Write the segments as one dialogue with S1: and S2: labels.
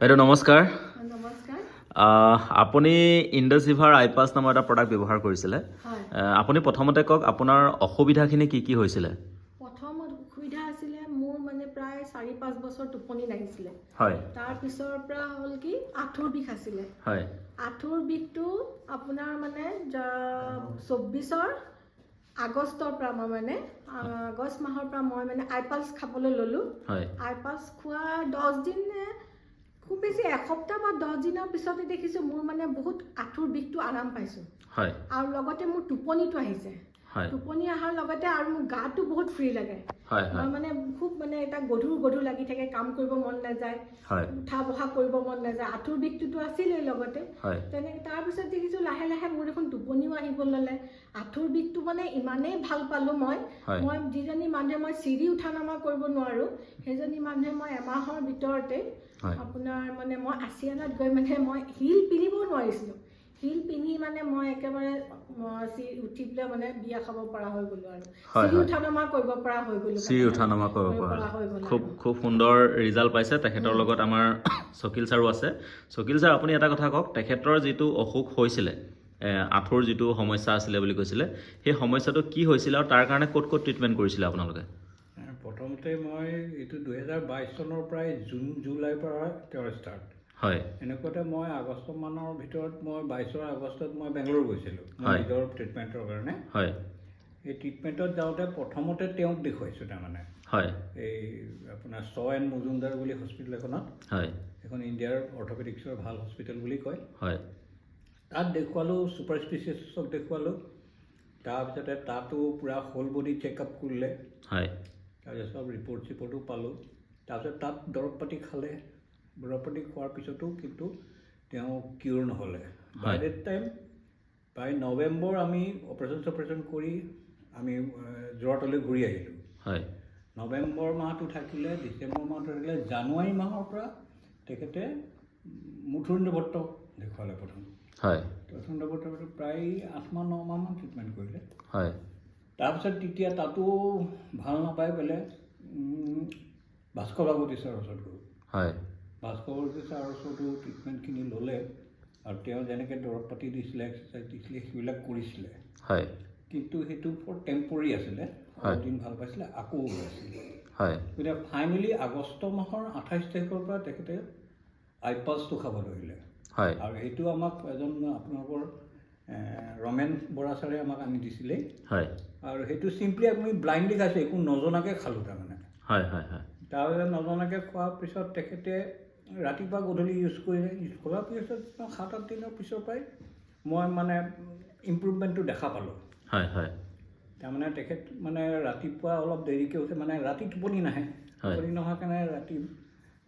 S1: বাইদেউ নমস্কাৰ।
S2: নমস্কাৰ।
S1: আপুনি ইণ্ডোচিভাৰ আইপাছ নামৰ এটা প্ৰডাক্ট ব্যৱহাৰ কৰিছিলে।
S2: হয়।
S1: আপুনি প্ৰথমতে কওক আপোনাৰ অসুবিধাখিনি কি হৈছিলে?
S2: প্ৰথম অসুবিধা আছিলে মোৰ মানে প্ৰায় 4-5 বছৰ টোপনি লাগিছিলে।
S1: হয়।
S2: তাৰ পিছৰ পৰা হ'ল কি আঁঠুৰ বিষ আছিলে।
S1: হয়।
S2: আঁঠুৰ বিষটো আপোনাৰ মানে 24 আগষ্টৰ পৰা মই মানে আগষ্ট মাহৰ পৰা মই মানে আইপালছ খাবলৈ ল'লোঁ।
S1: হয়।
S2: আইপালছ খোৱা 10 দিন খুব বেছি এসপ্তাহ বা 10 দিনৰ পিছতে দেখিছোঁ মোৰ মানে বহুত আঁঠুৰ বিষটো আৰাম পাইছোঁ।
S1: হয়।
S2: আৰু লগতে মোৰ টোপনিটো আহিছে।
S1: হয়।
S2: টোপনি অহাৰ লগতে আৰু মোৰ গাটো বহুত ফ্ৰী লাগে।
S1: হয়।
S2: মই মানে খুব মানে এটা গধুৰ লাগি থাকে, কাম কৰিব মন নাযায়,
S1: হয়।
S2: উঠা বহা কৰিব মন নাযায়। আঁঠুৰ বিষটোতো আছিলেই লগতে।
S1: হয়।
S2: তেনেকৈ তাৰপিছত দেখিছোঁ লাহে লাহে মোৰ দেখোন টোপনিও আহিব ল'লে। আঁঠুৰ বিষটো মানে ইমানেই ভাল পালোঁ মই যিজনী মানুহে মই চিৰি উঠা নমা কৰিব নোৱাৰোঁ, সেইজনী মানুহে মই এমাহৰ ভিতৰতে আপোনাৰ মানে মই আছিয়ানাত গৈ মানে মই হিল পিন্ধিবও নোৱাৰিছিলোঁ। হিল পিন্ধি মানে মই একেবাৰে উঠি পেলাই মানে বিয়া খাব পৰা হৈ গ'লোঁ আৰু চিৰি উঠা নমা কৰিব পৰা হৈ গ'লোঁ।
S1: চিৰি উঠা নমা কৰিব পৰা খুব সুন্দৰ ৰিজাল্ট পাইছে। তেখেতৰ লগত আমাৰ চকিল ছাৰো আছে। চকিল ছাৰ, আপুনি এটা কথা কওক, তেখেতৰ যিটো অসুখ হৈছিলে, আঁঠুৰ যিটো সমস্যা আছিলে বুলি কৈছিলে, সেই সমস্যাটো কি হৈছিলে আৰু তাৰ কাৰণে ক'ত ট্ৰিটমেণ্ট কৰিছিলে আপোনালোকে?
S3: প্ৰথমতে মই এইটো 2022 চনৰ পৰাই জুলাইৰ পৰা তেওঁৰ ষ্টাৰ্ট।
S1: হয়।
S3: এনেকুৱাতে মই আগষ্ট মানৰ ভিতৰত মই 22 আগষ্টত মই বেংগলোৰ গৈছিলোঁ মোৰ নিজৰ ট্ৰিটমেণ্টৰ কাৰণে।
S1: হয়।
S3: এই ট্ৰিটমেণ্টত যাওঁতে প্ৰথমতে তেওঁক দেখুৱাইছোঁ তাৰমানে।
S1: হয়।
S3: এই আপোনাৰ ছ মজুমদাৰ বুলি হস্পিটেল এখনত।
S1: হয়।
S3: এখন ইণ্ডিয়াৰ অৰ্থপেডিক্সৰ ভাল হস্পিটেল বুলি কয়।
S1: হয়।
S3: তাত দেখুৱালোঁ, ছুপাৰ স্পেচিয়েলিষ্টক দেখুৱালোঁ। তাৰপিছতে তাতো পূৰা হোল বডি চেকআপ কৰিলে।
S1: হয়।
S3: তাৰপিছত চব ৰিপৰ্টো পালোঁ। তাৰপিছত তাত দৰৱ পাতি খালে। দৰৱ পাতি খোৱাৰ পিছতো কিন্তু তেওঁ কিয়ৰ নহ'লে। বাই ডেট টাইম প্ৰায় নৱেম্বৰ আমি অপাৰেশ্যন কৰি আমি যোৰহাটলৈ ঘূৰি আহিলোঁ। হয়। নৱেম্বৰ মাহটো থাকিলে, ডিচেম্বৰ মাহটো থাকিলে, জানুৱাৰী মাহৰ পৰা তেখেতে মুথুৰেন্দ্ৰ ভট্টক দেখুৱালে প্ৰথম। হয়। মুথুৰেন্দ্ৰ ভট্টৰ প্ৰায় 8-9 মাহমান ট্ৰিটমেণ্ট কৰিলে। হয়। তাৰপিছত তেতিয়া তাতো ভাল নাপাই পেলাই ভাস্কৰ ভাগৱতী ছাৰৰ ওচৰত গ'ল। হয়। ভাস্কৰ ভাগৱতী ছাৰৰ ওচৰতো ট্ৰিটমেণ্টখিনি ল'লে আৰু তেওঁ যেনেকৈ দৰৱ পাতি দিছিলে, এক্সাৰচাইজ দিছিলে, সেইবিলাক কৰিছিলে। হয়। কিন্তু সেইটো ফৰ টেম্পৰী আছিলে। অলপ দিন ভাল পাইছিলে, আকৌ ওলাইছিলে। হয়। গতিকে ফাইনেলি আগষ্ট মাহৰ 28 তাৰিখৰ পৰা তেখেতে আইপালছটো খাব ধৰিলে। হয়। আৰু সেইটো আমাক এজন আপোনালোকৰ ৰমেন বৰা ছাৰে আমাক আনি দিছিলে। হয়। আৰু সেইটো চিম্পলি আপুনি ব্লাইণ্ডলি খাইছে, একো নজনাকৈ খালোঁ তাৰমানে। হয়। তাৰপিছত নজনাকৈ খোৱাৰ পিছত তেখেতে ৰাতিপুৱা গধূলি ইউজ কৰিলে। ইউজ কৰাৰ পিছত 7-8 দিনৰ পিছৰ পৰাই মই মানে ইম্প্ৰুভমেণ্টটো দেখা পালোঁ। হয়। তাৰমানে তেখেত মানে ৰাতিপুৱা অলপ দেৰিকৈ উঠে, মানে ৰাতি টোপনি নাহে। টোপনি নোহোৱাৰ কাৰণে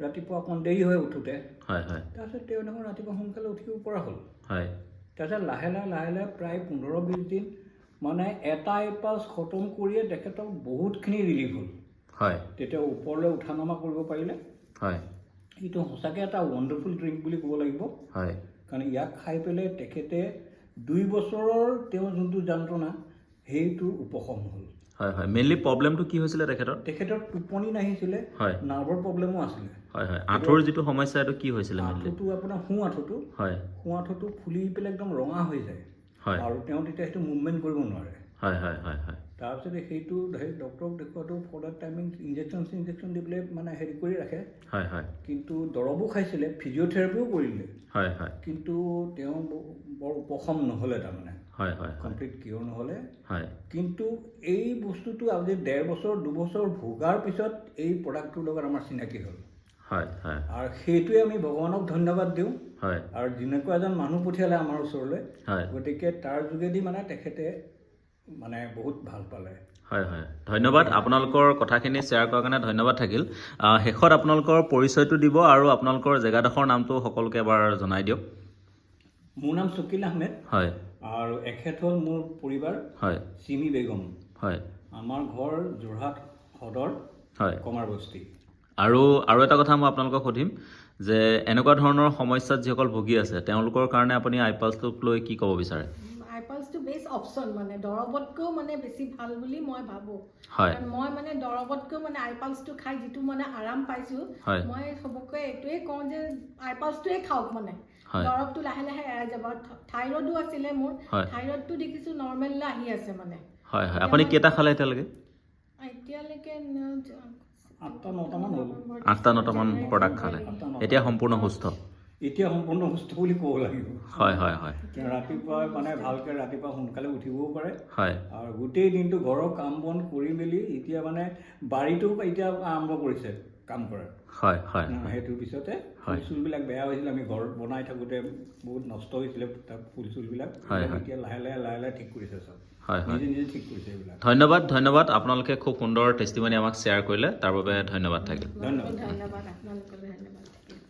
S3: ৰাতিপুৱা অকণ দেৰি হৈ উঠোতে। তাৰপিছত তেওঁ দেখোন ৰাতিপুৱা সোনকালে উঠিব পৰা হ'ল। তাৰপিছত লাহে লাহে প্ৰায় 15-20 দিন মানে এটা আইপালছ খতম কৰিয়ে তেখেতক বহুতখিনি ৰিলিফ হ'ল। হয়। তেতিয়া ওপৰলৈ উঠা নমা কৰিব পাৰিলে। হয়। এইটো সঁচাকৈ এটা ৱণ্ডাৰফুল ড্ৰিংক বুলি ক'ব লাগিব। হয়। কাৰণ ইয়াক খাই পেলাই তেখেতে 2 বছৰৰ তেওঁ যোনটো যন্ত্ৰণা সেইটোৰ উপশম হ'ল। হয়। মেইনলি প্ৰব্লেমটো কি হৈছিলে তেখেতৰ? তেখেতৰ টোপনি নাহিছিলে। হয়। নাৰ্ভৰ প্ৰব্লেমো আছিলে। হয়। আঁঠুৰ যিটো সমস্যা এইটো কি হৈছিলে? আঁঠুটো আপোনাৰ সোঁআঁঠুটো। হয়। সোঁআঁঠুটো ফুলি পেলাই একদম ৰঙা হৈ যায়। হয়। আৰু তেওঁ তেতিয়া সেইটো মুভমেণ্ট কৰিব নোৱাৰে। হয়। তাৰপিছতে সেইটো ডক্টৰক দেখুৱাটো ফৰ দ্যাট টাইমিং ইনজেকশ্যন দি পেলাই মানে হেৰি কৰি ৰাখে। হয়। কিন্তু দৰৱো খাইছিলে, ফিজিঅ'থেৰাপিও কৰিলে। হয়। কিন্তু তেওঁ বৰ উপশম নহ'লে তাৰমানে। হয়। কমপ্লিট কিয়ৰ নহ'লে। হয়। কিন্তু এই বস্তুটো আজি 1.5 বছৰ 2 বছৰ ভোগাৰ পিছত এই প্ৰডাক্টটোৰ লগত আমাৰ চিনাকি হ'ল। হয়। আৰু সেইটোৱে আমি ভগৱানক ধন্যবাদ দিওঁ। হয়। আৰু যেনেকুৱা এজন মানুহ পঠিয়ালে আমাৰ ওচৰলৈ। হয়। গতিকে তাৰ যোগেদি মানে তেখেতে মানে বহুত ভাল পালে। হয়।
S1: ধন্যবাদ। আপোনালোকৰ কথাখিনি শ্বেয়াৰ কৰাৰ কাৰণে ধন্যবাদ থাকিল। শেষত আপোনালোকৰ পৰিচয়টো দিব আৰু আপোনালোকৰ জেগাডোখৰ নামটো সকলোকে এবাৰ জনাই দিয়ক।
S3: মোৰ নাম চকিল আহমেদ। হয়। আৰু এখেত হ'ল মোৰ পৰিবাৰ। হয়। চিমি বেগম। হয়। আমাৰ ঘৰ যোৰহাট সদৰ। হয়। কমাৰবস্তি।
S1: আৰু এটা কথা মই আপোনালোকক সুধিম যে এনেকুৱা ধৰণৰ সমস্যাত যিসকল ভুগি আছে তেওঁলোকৰ কাৰণে আপুনি আইপালছটোক লৈ কি ক'ব বিচাৰে?
S2: আইপালছটো বেষ্ট অপশ্যন মানে দৰৱতকৈও মানে বেছি ভাল বুলি মই ভাবোঁ
S1: হয়
S2: কাৰণ মই মানে দৰৱতকৈ মানে আইপালছটো খাই যিটো মানে আৰাম পাইছোঁ
S1: হয়
S2: মই চবকে এইটোৱে কওঁ যে আইপালছটোৱে খাওক মানে
S1: হয়
S2: দৰৱটো লাহে লাহে এৰাই যাব থাইৰয়ডো আছিলে মোৰ
S1: হয়
S2: থাইৰয়ডটো দেখিছোঁ নৰ্মেললৈ আহি আছে মানে
S1: হয় হয় আপুনি কেইটা খালে এতিয়ালৈকে
S2: এতিয়ালৈকে
S3: 8-9টামান হ'ল
S1: 8-9টামান প্ৰডাক্ট খালে এতিয়া সম্পূৰ্ণ সুস্থ
S3: এতিয়া সম্পূৰ্ণ সুস্থ বুলি ক'ব লাগিব
S1: হয় হয় হয়
S3: তেওঁ ৰাতিপুৱা মানে ভালকৈ ৰাতিপুৱা সোনকালে উঠিবও পাৰে
S1: হয়
S3: আৰু গোটেই দিনটো ঘৰৰ কাম বন কৰি মেলি এতিয়া মানে বাৰীটো এতিয়া আৰম্ভ কৰিছে কাম কৰা
S1: হয় হয়
S3: সেইটোৰ পিছতে ফুল চুলবিলাক বেয়া হৈছিলে আমি ঘৰত বনাই থাকোঁতে বহুত নষ্ট হৈছিলে তাৰ ফুল চুলবিলাক এতিয়া লাহে লাহে ঠিক কৰিছে চব
S1: হয় হয়
S3: নিজে নিজে ঠিক কৰিছে এইবিলাক
S1: ধন্যবাদ আপোনালোকে খুব সুন্দৰ টেষ্টিমনি আমাক শ্বেয়াৰ কৰিলে তাৰ বাবে ধন্যবাদ থাকিল
S2: ধন্যবাদ আপোনালোকলৈ ধন্যবাদ